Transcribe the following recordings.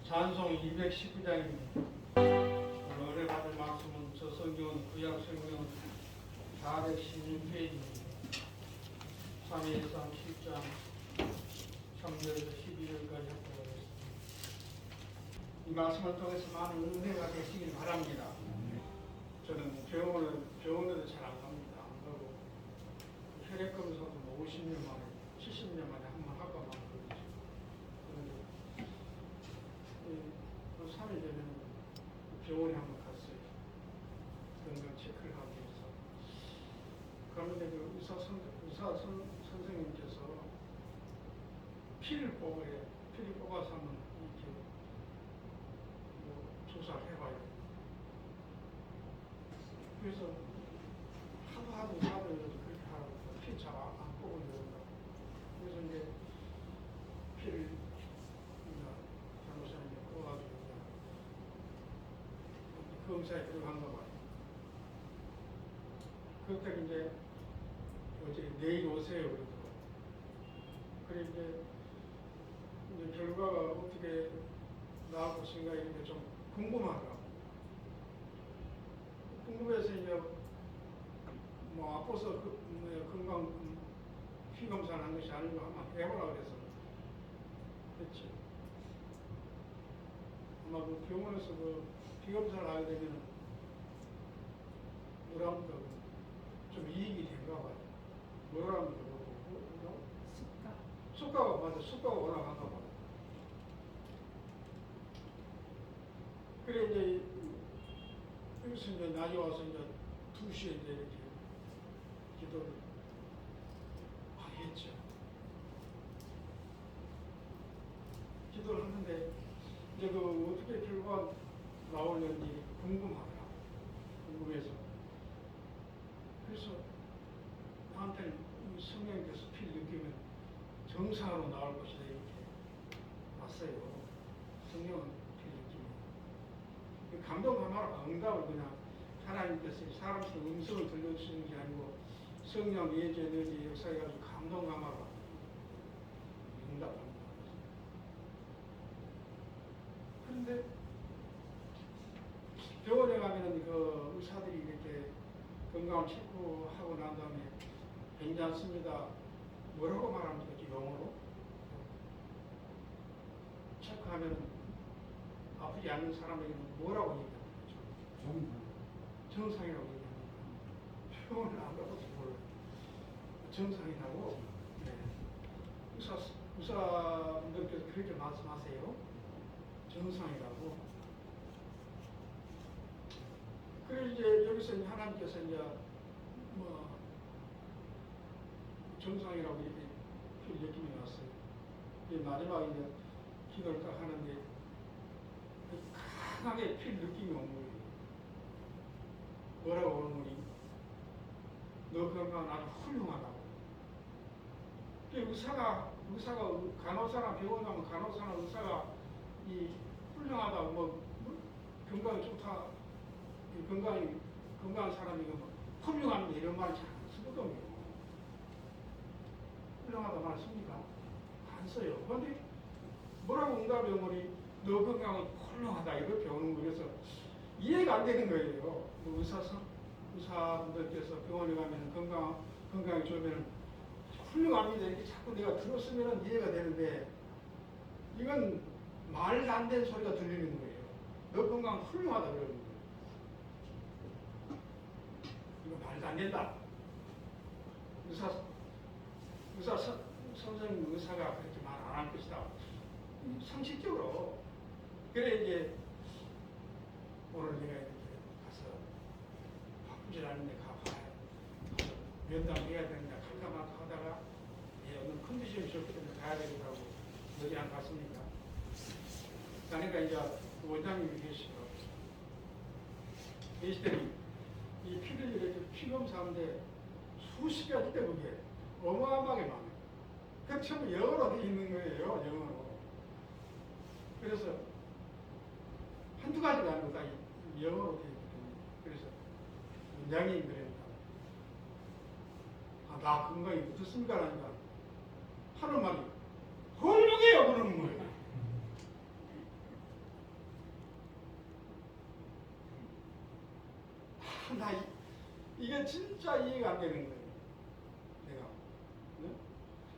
찬송 219장입니다. 오늘 은혜 받을 말씀은 저 성경은 구약 성경 416페이지입니다. 3회상 10장 3절에서 12절까지 합독하겠습니다. 이 말씀을 통해서 많은 은혜가 되시길 바랍니다. 저는 병원에도 잘 안 갑니다. 안 가고 혈액 검사도 50년 만에 70년 만에 한 번 하고 막 그러죠. 그 3일 전에 병원에 한 번 갔어요. 건강 체크를 하기 위해서. 그런데 그 의사 선생님께서 피를 뽑아서 한번 이렇게 뭐 조사를 해봐야 돼요. 그래서 하도 그렇게 하라고 피 잘 안 뽑으려고. 그래서 이제 피를 간호사님이 뽑아가지고 검사에 들어간 거 봐요. 그때 이제 어제 내일 오세요 그러더라고요. 그래 이제 결과가 어떻게 나올 것인가 이런 게 좀 궁금하더라고요. 궁금해서 이제 뭐 아파서 건강 피 검사를 한 것이 아니고 한번 해보라 그래서 했지. 아마 그 병원에서 피 검사를 하게 되면 뭐랍니까 좀 이익이 된가 봐요. 뭐랍니까 수가가 맞아. 수가가 올라간가 봐요. 그래 이제 여기서 이제 낮에 와서 이제 2시에 이제 이렇게 기도를 했죠. 기도를 하는데 이제 그 어떻게 결과가 나오는지 궁금하더라고요. 궁금해서. 그래서 나한테는 성령께서 피를 느끼면 정상으로 나올 것이다 이렇게 왔어요. 성령은 피를 느끼면. 감동하마라 응답을 그냥 하나님께서 사람들 음성을 들려주시는 게 아니고 성령 예제 너지 역사해가지고 감동하마라 응답합니다. 그런데 병원에 가면은 그 의사들이 이렇게 건강을 체크하고 난 다음에 괜찮습니다. 뭐라고 말합니까? 영어로? 체크하면 아프지 않는 사람에게는 뭐라고 얘기합니까? 정상이라고 얘기합니다. 병원을 안 가봐서 몰라요. 정상이라고? 네. 의사분들께서 그렇게 말씀하세요. 정상이라고. 그래서 이제 여기서 이제 하나님께서 이제 뭐 정상이라고 이렇게 느낌이 왔어요. 이제 마지막에 이제 기도를 딱 하는데 강하게 필 느낌이 온 거예요. 뭐라고 오는 거니? 너 건강 아주 훌륭하다고. 의사가 간호사나 병원 가면 간호사나 의사가 이 훌륭하다고 뭐 건강이 좋다, 건강한 사람이고 뭐 훌륭한 이런 말을 잘 안 쓰거든요. 훌륭하다 말 씁니까? 안 써요. 그런데 뭐라고 응답해 오니 너 건강은 훌륭하다 이걸 배우는 거예요. 그래서 이해가 안 되는 거예요. 의사분들께서 병원에 가면 건강이 좋으면 훌륭합니다 이렇게 자꾸 내가 들었으면 이해가 되는데 이건 말도 안 되는 소리가 들리는 거예요. 너 건강 훌륭하다 그러는 거예요. 이거 말도 안 된다. 선생님 의사가 그렇게 말 안 할 것이다. 상식적으로. 그래 이제 오늘 내가 이렇게 가서 바쁘질 않은데 가봐요. 면담해야 되는데 갈까 말까 하다가 오늘 컨디션이 좋기 때문에 가야 되겠다고 어디 안 갔습니까? 그러니까 이제 원장님이 계시더니 이 피를 이렇게 피 검사하는데 수십 가지 때 그게 어마어마하게 많아요. 그 전부 영어로 되어 있는 거예요. 영어로. 그래서 한두 가지가 아니고 다 영어로 되어 있거든요. 그래서 원장님이 그랬다. 나 건강이 어떻습니까? 하니까 하는 말이 훌륭해요 그러는 거예요. 나 이게 진짜 이해가 안 되는 거예요. 내가. 네?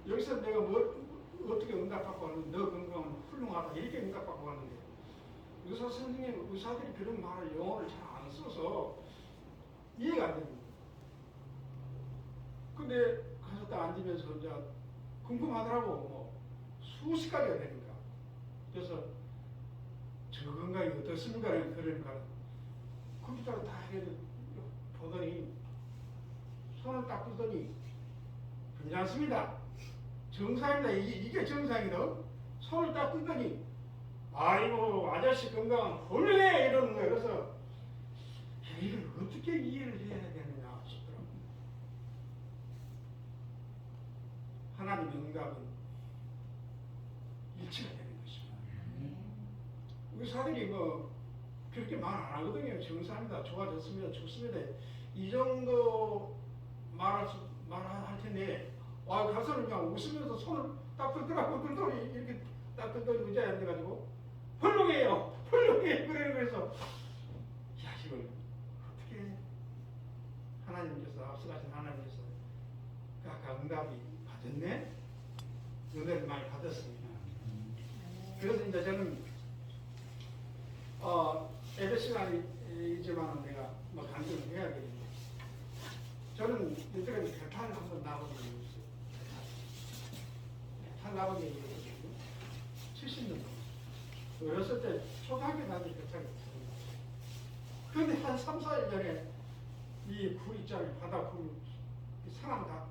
여기서 내가 어떻게 응답받고 하는데 너 건강은 훌륭하다 이렇게 응답받고 하는데 의사 선생님, 의사들이 그런 말을 영어를 잘 안 써서 이해가 안 됩니다. 근데 가서 딱 앉으면서 이제 궁금하더라고. 뭐 수십 가지가 되니까. 그래서 저 건강이 어떻습니까? 그러니까 컴퓨터로 다 해도 보더니 손을 딱 뜨더니 괜찮습니다. 정상입니다. 이게 정상이다. 손을 딱 뜨더니 아이고 아저씨 건강 훌륭해 이러는 거예요. 그래서 이걸 어떻게 이해를 해야 되느냐 싶더라고요. 하나님의 응답은 일치가 되는 것입니다. 의사들이 뭐 그렇게 말 안 하거든요. 정상입니다. 좋아졌습니다. 좋습니다. 이 정도 말할 텐데 가서는 그냥 웃으면서 손을 딱 들더라고. 들더니 이렇게 딱 들더니 의자에 앉아가지고 훌륭해요. 훌륭해. 그래서 야 이걸 어떻게 하나님께서 앞서가신 하나님께서 아까 응답이 받았네? 은혜를 많이 받았습니다. 그래서 이제 저는 예배 시간이지만 내가 뭐 간증을 해야겠는데 저는 이때까지 배탈을 한번 나본 적이 있어요. 배탈 나본 적이 있거든요. 70년 동안. 어렸을 때 초등학교 다닐 때 배탈이 없었습니다. 그런데 한 3, 4일 전에 이 굴 있잖아요. 바다 굴. 사람 다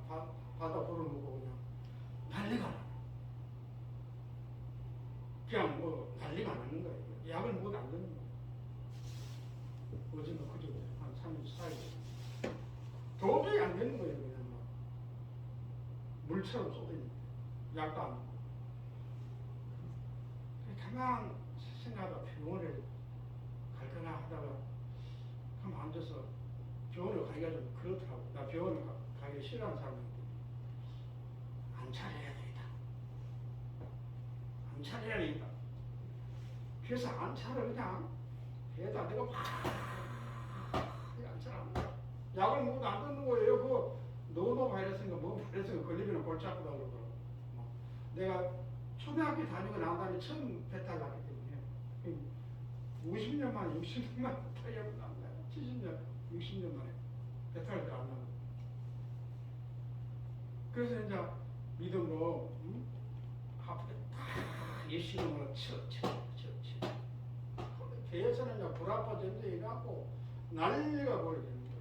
바다 굴을 먹고 그냥 난리가 나. 그냥 뭐 난리가 나는 거예요. 약을 못 안 넣는 거예요. 어제는 그저 한 3일, 4일. 도저히 안 되는 거예요. 그냥 막. 물처럼 쏟아지는 약도 안 먹고. 가만 생각하다 병원에 갈거나 하다가 가만 앉아서 병원에 가기가 좀 그렇더라고. 나 병원에 가기 싫어하는 사람인데 안차려야 되겠다. 안차려야 되겠다. 그래서 안차를 그냥 배에다 내가 막 안차를 안 먹어. 약을 먹어도 안 듣는 거예요. 그 노노 바이러스인가 뭐 바이러스가 걸리면 골치 아프다 그러더라고. 내가 초등학교 다니고 난 다음에 처음 배탈 났기 때문에 50년 만에 60년 만에 배탈이 안 나요. 70년, 60년 만에 배탈이 안 나요. 그래서 이제 믿음으로 앞에 다 예수님으로 쳐. 배에서는 이제 불아파 전쟁이 나고 난리가 벌어지는 거예요.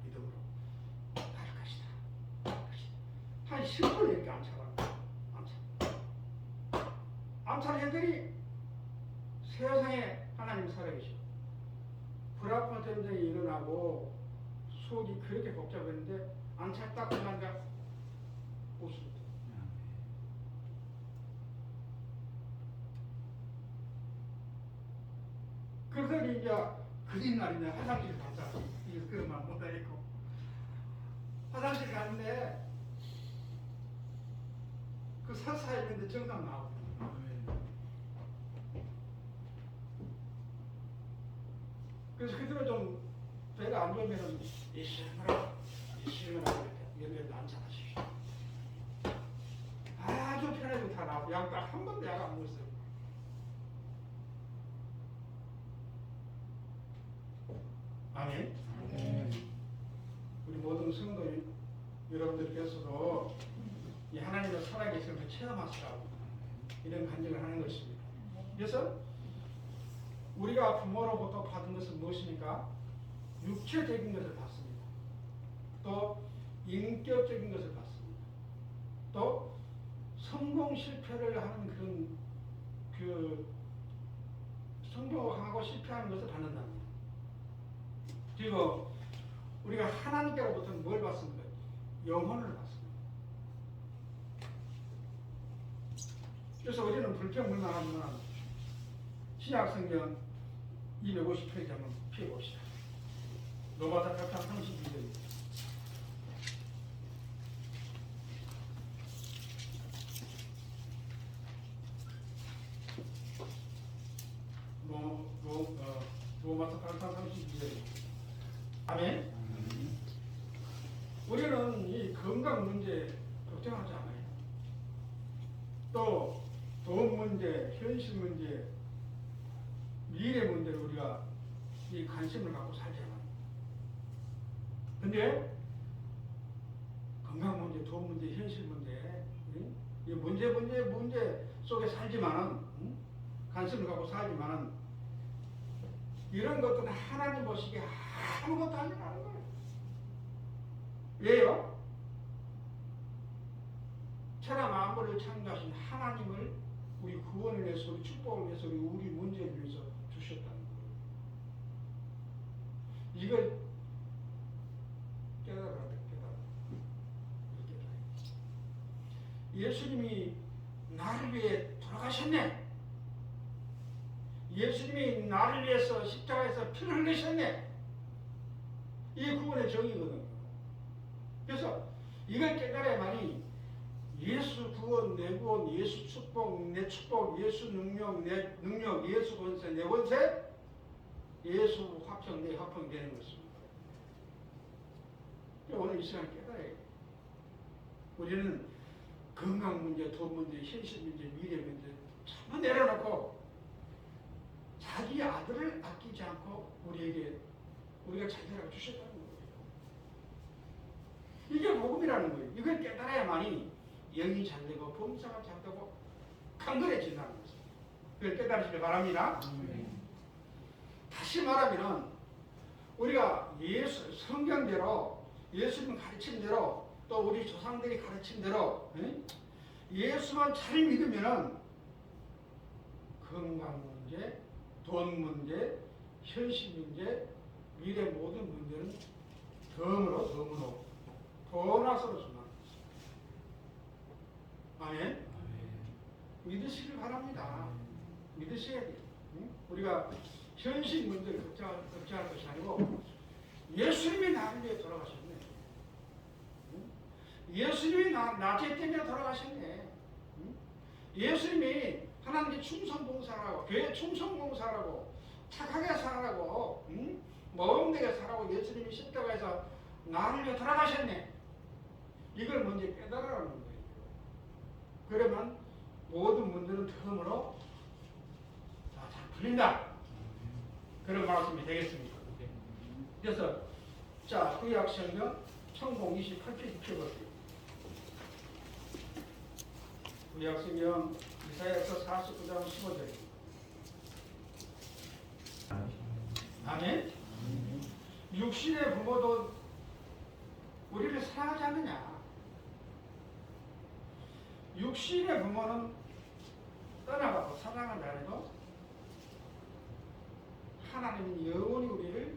믿음으로 날 것이다. 한 10분 이렇게 안차랍니다. 암살 해들이 세상에 하나님 살아계시고 불아파 전쟁이 일어나고 속이 그렇게 복잡했는데 암살 딱 그만가 웃습니다. 그래서 이제 그린 날이냐 화장실 가자. 이거 그런 말 못하겠고 화장실 가는데 그 서사에 있는데 정답 나오거든요. 그래서 그대로 좀 배가 안 좋으면 예수님으로 이렇게 안차하십시오. 아주 편해서 다 나오고 약 딱 한 번도 약 안 먹었어요. 아멘. 우리 모든 성도 여러분들께서도 이 하나님의 살아계심을 체험하시라고 이런 간증을 하는 것입니다. 그래서 우리가 부모로부터 받은 것은 무엇입니까? 육체적인 것을 받습니다. 또 인격적인 것을 받습니다. 또 성공 실패를 하는 그 성공하고 실패하는 것을 받는답니다. 그리고 우리가 하나님께로부터 뭘 받습니까? 영혼을 받습니다. 그래서 우리는 불평불만하면 신약성경 250페이지 한번 펴봅시다. 로마서 8장 32절입니다. 로마 로마서 8장 32절입니다. 아멘. 우리는 이 건강 문제 걱정하지 않아요. 또 돈 문제, 현실 문제, 미래 문제를 우리가 이 관심을 갖고 살잖아요. 근데 건강 문제, 돈 문제, 현실 문제, 이 문제 속에 살지만은 관심을 갖고 살지만은 이런 것들은 하나님 보시기에 아무것도 아니라는 거예요. 왜요? 천하 만물을 창조하신 하나님을 우리 구원을 위해서, 우리 축복을 위해서, 우리 문제를 위해서 주셨다는 거예요. 이걸 깨달아야 돼, 깨달아. 예수님이 나를 위해 돌아가셨네. 예수님이 나를 위해서 십자가에서 피를 흘리셨네. 이게 구원의 정의거든요. 그래서 이걸 깨달아야만이 예수 구원, 내 구원, 예수 축복, 내 축복, 예수 능력, 내 능력, 예수 권세, 내 권세, 예수 화평, 내 화평 되는 것입니다. 오늘 이 시간 깨달아야 돼요. 우리는 건강 문제, 돈 문제, 현실 문제, 미래 문제 전부 내려놓고 자기 아들을 아끼지 않고 우리가 자녀라고 주셨다는 거예요. 이게 복음이라는 거예요. 이걸 깨달아야만이 영이 잘되고 범사가 잘되고 강건해진다는 것입니다. 그걸 깨달으시길 바랍니다. 다시 말하면 우리가 성경대로 예수님 가르침대로 또 우리 조상들이 가르침대로 예수만 잘 믿으면은 건강 문제, 돈 문제, 현실 문제, 미래 모든 문제는 덤으로 보너스로 준다. 아멘. 믿으시길 바랍니다. 믿으셔야 돼요. 우리가 현실 문제를 걱정할 것이 아니고 예수님이 나를 위해 돌아가셨네. 예수님이 나죄 때문에 돌아가셨네. 예수님이 하나님께 충성봉사라고, 교회 충성봉사라고, 착하게 살라고, 모범되게 살라고 예수님이 십자가에서 나를 위해 돌아가셨네. 이걸 먼저 깨달으라는 거예요. 그러면 모든 문제는 덤으로 잘 풀린다. 그런 말씀이 되겠습니다. 그래서 자, 구약성경 천공 28페이지 펴볼게요. 구약성경 이사야서 49장 15절입니다. 아멘. 육신의 부모도 우리를 사랑하지 않느냐? 육신의 부모는 떠나가고 사랑한다 해도 하나님은 영원히 우리를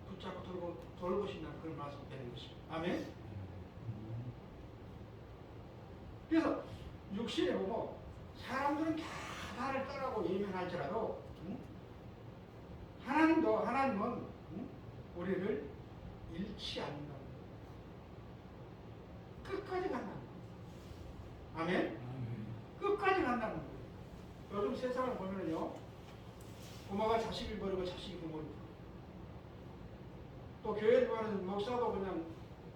붙잡고 돌보신다는 그런 말씀이 되는 것입니다. 아멘. 그래서 육신의 부모, 사람들은 다 나를 떠나고 예면할지라도 하나님은 우리를 잃지 않는다. 끝까지 간다는 거예요. 아멘? 끝까지 간다는 거예요. 요즘 세상을 보면요, 부모가 자식을 버리고 자식이 부모를 버리고, 또 교회를 보면 목사도 그냥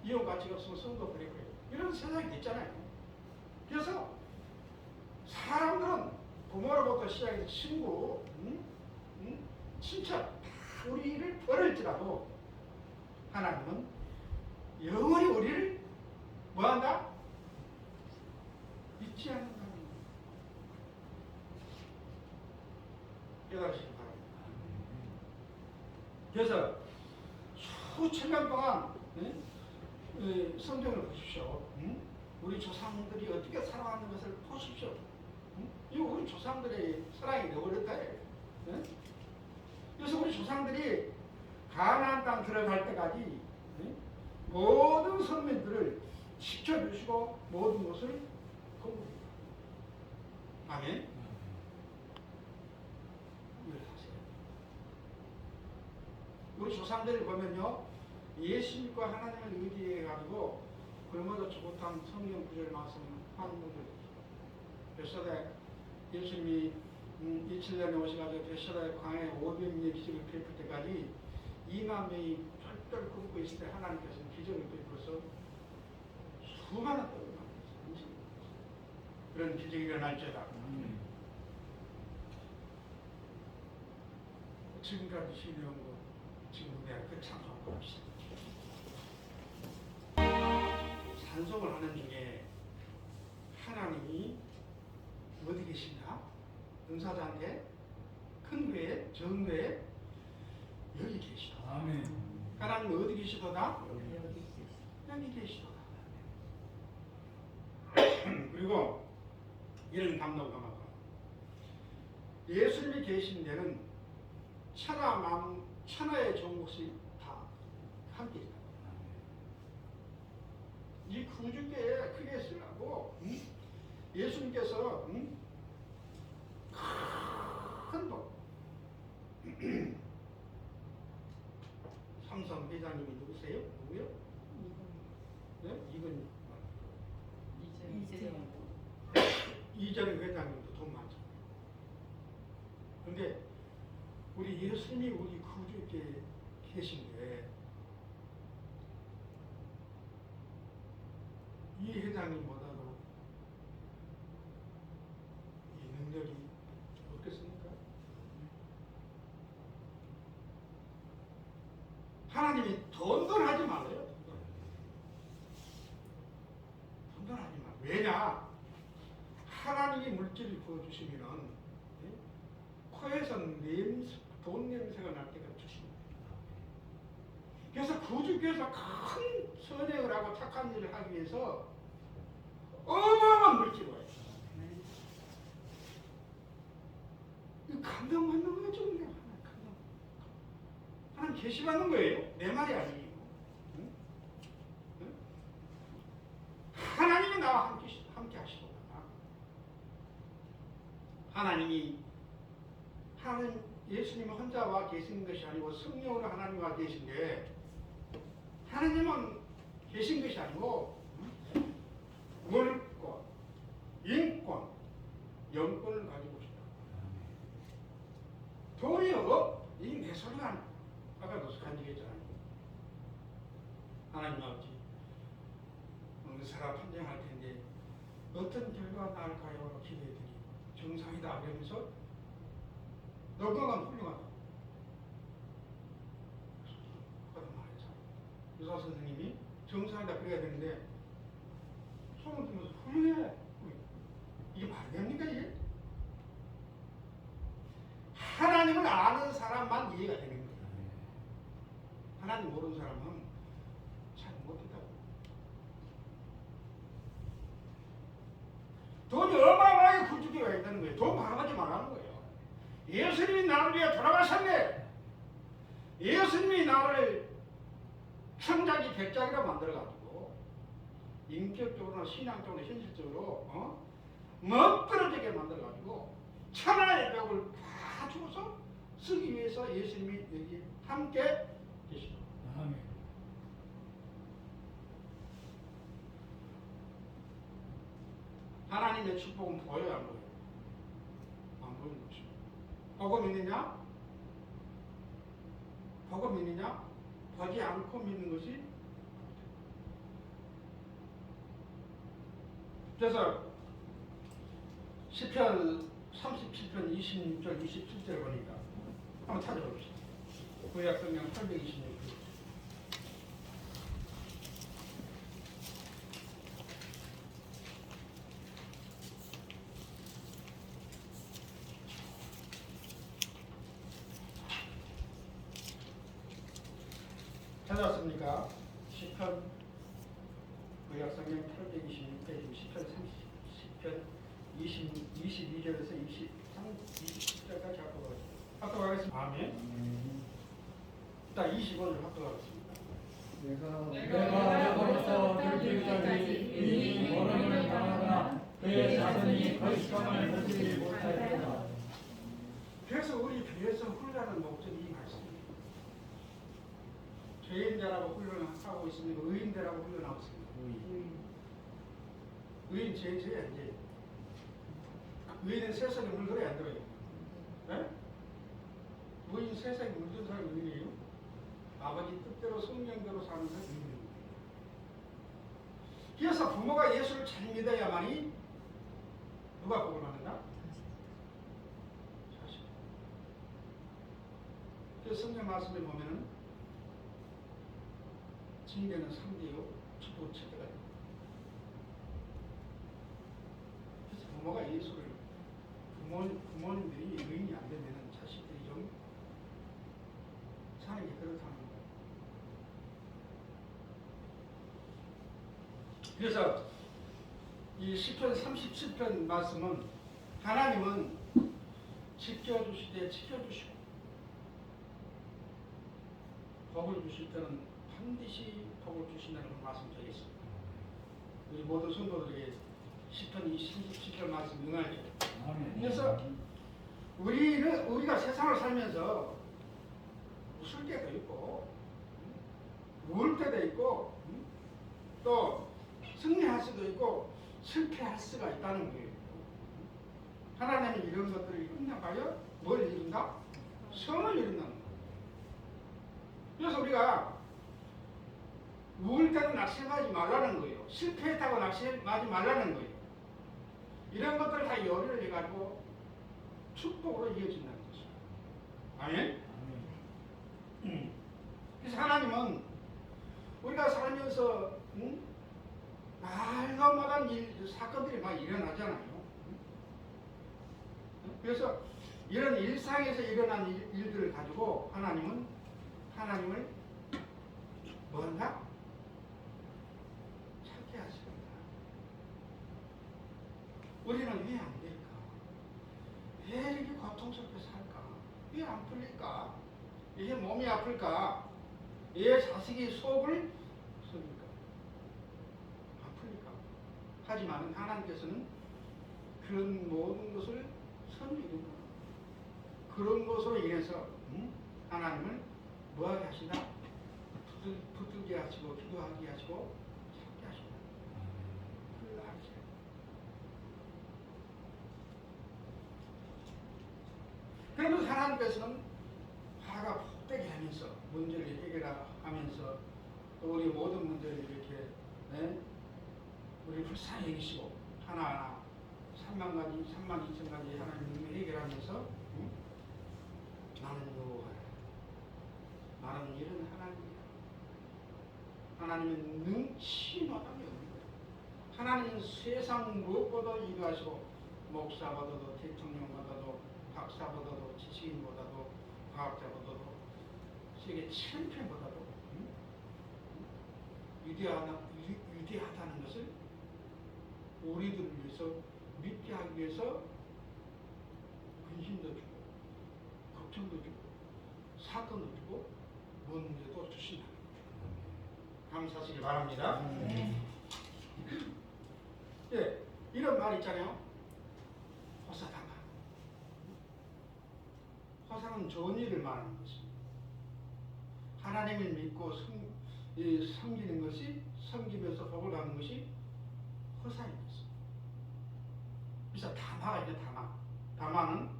이혼 가치가 없으면 성도 버리고, 이런 세상이 됐잖아요. 그래서 사람들은 부모로부터 시작해서 친구, 친척 다 우리를 버릴지라도 하나님은 영원히 우리를 뭐한다? 잊지 않는다는 거예요. 깨달으시기 바랍니다. 그래서 수천 년 동안 성경을 보십시오. 우리 조상들이 어떻게 살아가는 것을 보십시오. 이거 우리 조상들의 사랑이 너무어렵다. 그래서 우리 조상들이 가나안 땅 들어갈 때까지 모든 선민들을 지켜주시고 모든 것을 공급합니다. 아멘. 우리 조상들을 보면요, 예수 믿고 하나님을 의지해가지고 굶어도 죽었다는 성경 구절 말씀 하는 분들. 그래서 예수님이 27년에 오셔가지고 베시라의 광야에 500명의 기적을 베풀 때까지 2만 명이 쫄쫄 굶고 있을 때 하나님께서는 기적을 베풀어서 수많은 떡을 만들었어요. 그런 기적이 일어날지어다. 지금까지 신뢰한 거 지금 내가 그 찬송을 합시다. 찬송을 하는 중에 하나님이 어디 계신가? 은사자한테 큰 교회, 적은 교회 여기 계시다. 아멘. 하나님 어디 계시도다? 여기 계시도다. 그리고 이런 감동을 하고 예수님이 계신 데는 천하의 종국이 다 함께 있다. 이 구주교에 크게 쓰라고 예수님께서 큰 돈 삼성 회장님이 누구세요? 누구요? 네? 이재명 회장님도 돈 많잖아요. 근데 우리 예수님이 우리 구주께 계신데 이 회장님보다도 이 능력이 없겠습니까? 하나님이 돈돈 하지 말아요. 돈돈 하지 마. 왜냐? 하나님이 물질을 부어주시면은 코에서 돈 냄새가 날 때가 주십니다. 그래서 구주께서 큰 선행을 하고 착한 일을 하기 위해서 어마어마한 물질을 와요. 이 감동받는 거예요. 지금 내가 감동. 하나님 계시받는 거예요. 내 말이 아니에요. 응? 응? 하나님이 나와 함께 하시고 하나님이 예수님은 혼자 와 계신 것이 아니고 성령으로 하나님 와 계신데 하나님은 계신 것이 아니고 물권, 인권, 영권을 가지고 있다. 돈이요? 이게 내 소리가 아니야. 아까 노숙한 얘기했잖아요. 하나님 아버지 어느 사람 판정할 텐데 어떤 결과가 나올까요? 기대해드리고 정상이다 그러면서 너그만 훌륭하다. 그런 말이죠. 의사 선생님이 정상이다 그래야 되는데 손을 들면서 훌륭해. 이게 말이 됩니까 이게? 하나님을 아는 사람만 이해가 되는 거예요. 하나님 모르는 사람은 잘 못한다고. 돈이 어마어마하게 굴뚝이 있다는 거예요. 돈 바라보지 말라는 거예요. 예수님이 나를 위해 돌아가셨네. 예수님이 나를 천자기 백작이라 만들어가지고 인격적으로나 신앙적으로 현실적으로 멋들어지게 만들어가지고 천하의 벽을 다 주어서 쓰기 위해서 예수님이 여기 함께 계시다. 아멘. 하나님의 축복은 보여야 안 보여요? 안 보이는 것이죠. 보고 믿느냐? 보고 믿느냐? 보지 않고 믿는 것이. 그래서 시편 37편 26절 27절 보니까 한번 찾아봅시다. 구약 성경 826편. 찾았습니까? 시편 구약 성경 826페이지 시편 22절에서 20절까지 합독하겠습니다. 아멘. 일단 25절 합독하겠습니다. 내가 너로서 들기까지 의인이 어려움을 당하나 그의 자손이 거시감을 보지 못하리라. 그래서 우리 비해서 훈련하는 목적이 이 말씀입니다. 죄인자라고 훈련하고 있습니다. 의인되라고 훈련하고 있습니다. 의인 죄야 이제. 의인은 세상에 물들어야 안 들어요. 예? 뭐이 세상에 물든 사람이 의인이에요? 아버지 뜻대로 성령대로 사는 사람이 의인입니다. 그래서 부모가 예수를 잘 믿어야만이 누가 복을 받는다? 자식. 그래서 성경 말씀에 보면은 징계는 3대요, 주도 체계가 됩니다. 그래서 부모가 예수를 부모님들이 의인이 안 되면은 자식들이 좀 사는 게 그렇다는 거예요. 그래서 이 시편 37편 말씀은 하나님은 지켜주시되 지켜주시고 복을 주실 때는 반드시 복을 주신다는 걸 말씀드리겠습니다. 우리 모든 성도들에게 시편 37편 말씀 응하게. 그래서 우리가 세상을 살면서 웃을 때도 있고 울 때도 있고 또 승리할 수도 있고 실패할 수가 있다는 거예요. 하나님은 이런 것들을 끝나봐요. 뭘 이룬다? 성을 이룬다는 거예요. 그래서 우리가 우울 때는 낙심하지 말라는 거예요. 실패했다고 낙심하지 말라는 거예요. 이런 것들을 다 요리를 해가지고 축복으로 이어진다는 것이죠. 아멘? 그래서 하나님은 우리가 살면서 말도 사건들이 막 일어나잖아요. 그래서 이런 일상에서 일어난 일들을 가지고 하나님을 뭔가 찾게 하십니다. 우리는 왜 안 될까? 왜 이렇게 고통스럽게 살까? 왜 안 풀릴까? 왜 몸이 아플까? 왜 자식이 속을 썩일까? 안 풀릴까? 하지만 하나님께서는 그런 모든 것을 선택입니다. 그런 것으로 인해서 하나님을 뭐하게 하신다? 붙들게 하시고 기도하게 하시고 찾게 하신다. 그걸 알으세요. 그러면서 하나님께서는 화가 폭되게 하면서 문제를 해결하면서 또 우리 모든 문제를 이렇게 우리 불쌍히 여기시고 하나하나 3만 가지, 3만 2천 가지 하나님이 해결하면서 나는 여호와라. 나는 이런 하나님이야. 하나님은 능치마다 여호와라. 하나님은 세상 무엇보다 이루하시고 목사보다도 대통령보다도 박사보다도 지식인보다도 과학자보다도 세계 챔피언보다도 위대하다는 것을 우리들을 위해서 믿게 하기 위해서 근심도 주고 걱정도 주고 사건도 주고 문제도 주신다. 감사하시기 바랍니다. 예, 이런 말 있잖아요. 호사다마. 호사는 좋은 일을 말하는 것입니다. 하나님을 믿고 섬기는 것이, 섬기면서 복을 받는 것이 호사인 것입니다. 그래서 다마가 이제 다마는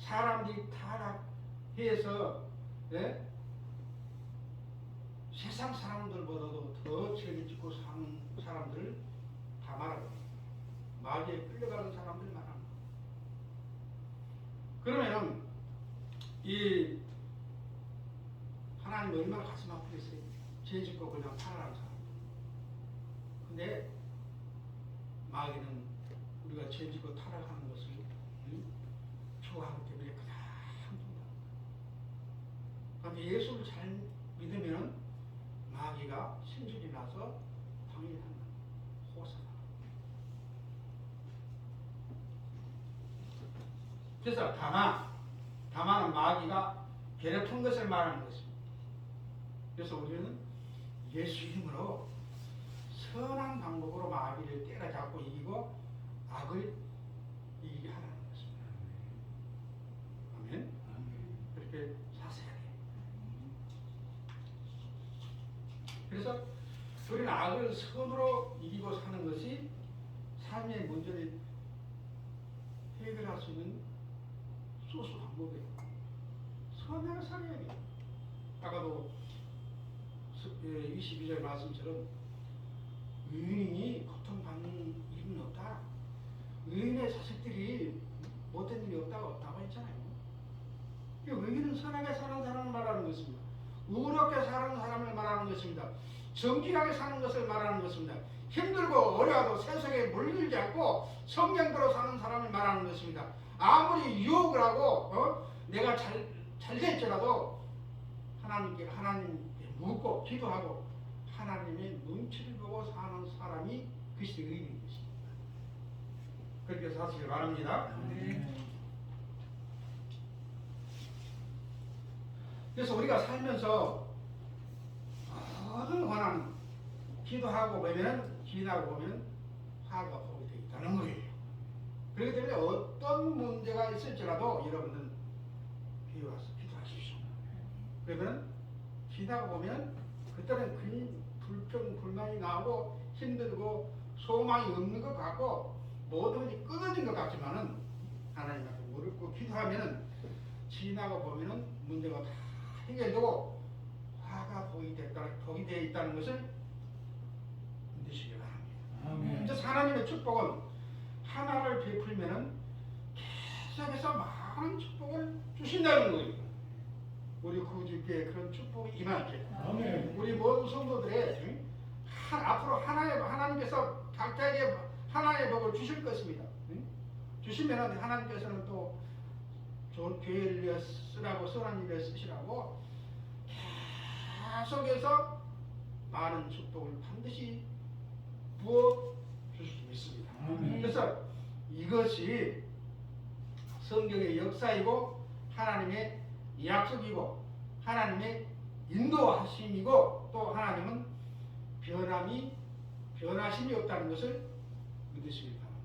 사람들이 타락해서 세상 사람들보다도 더 죄를 짓고 사는 사람들을 다마라고 합니다. 마귀에 끌려가는 사람들 말합니다. 그러면은 이 하나님 얼마나 가슴 아프겠어요. 죄 짓고 그냥 살아가는 사람. 근데 마귀는 우리가 죄 짓고 타락하는 것을 좋아하기 때문에 그냥 한다. 그런데 예수를 잘 믿으면 마귀가 심술이 나서 당연히 한다. 호사다. 그래서 다마는 마귀가 괴롭힌 것을 말하는 것입니다. 그래서 우리는 예수 이름으로 선한 방법으로 마귀를 때려잡고 이기고 악을 이기게 하라는 것입니다. 아멘. 그렇게 사셔야 돼요. 그래서 우리는 악을 선으로 이기고 사는 것이 삶의 문제를 해결할 수 있는 소수 방법이에요. 선행을 살아야 돼요. 아까도 22절 말씀처럼 의인이 고통받는 일은 없다. 의인의 자식들이 못된 일이 없다고 나와 있잖아요. 의인은 선하게 사는 사람을 말하는 것입니다. 의롭게 사는 사람을 말하는 것입니다. 정직하게 사는 것을 말하는 것입니다. 힘들고 어려워도 세속에 물들지 않고 성경대로 사는 사람을 말하는 것입니다. 아무리 유혹을 하고 내가 잘 될지라도 하나님께 묻고 기도하고 하나님의 눈치를 보고 사는 사람이 그것이 의인인 것입니다. 그렇게 사시길 바랍니다. 그래서 우리가 살면서 모든 고난 기도하고 보면 기도하고 보면 화가 보게 되어 있다는 거예요. 그렇기 때문에 어떤 문제가 있을지라도 여러분은 비워서 기도하십시오. 그러면 기도하고 보면 그때는 불평 불만이 나오고 힘들고 소망이 없는 것 같고 모든 것이 끊어진 것 같지만은 하나님한테 무릎 기도하면은 지나고 보면은 문제가 다 해결되고 화가 복이 되어 있다는 것을 믿으시기 바랍니다. 그래서 하나님의 축복은 하나를 베풀면은 계속해서 많은 축복을 주신다는 거예요. 우리 구주께 그런 축복이 임할게. 우리 모든 성도들의 앞으로 하나님께서 각자에게 하나의 복을 주실 것입니다. 주시면은 하나님께서는 또 좋은 교회를 위해 쓰라고 선한 일에 쓰시라고 계속해서 많은 축복을 반드시 부어 주실 수 있습니다. 그래서 이것이 성경의 역사이고 하나님의 약속이고 하나님의 인도하심이고 또 하나님은 변함이 변하심이 없다는 것을 믿으시기 바랍니다.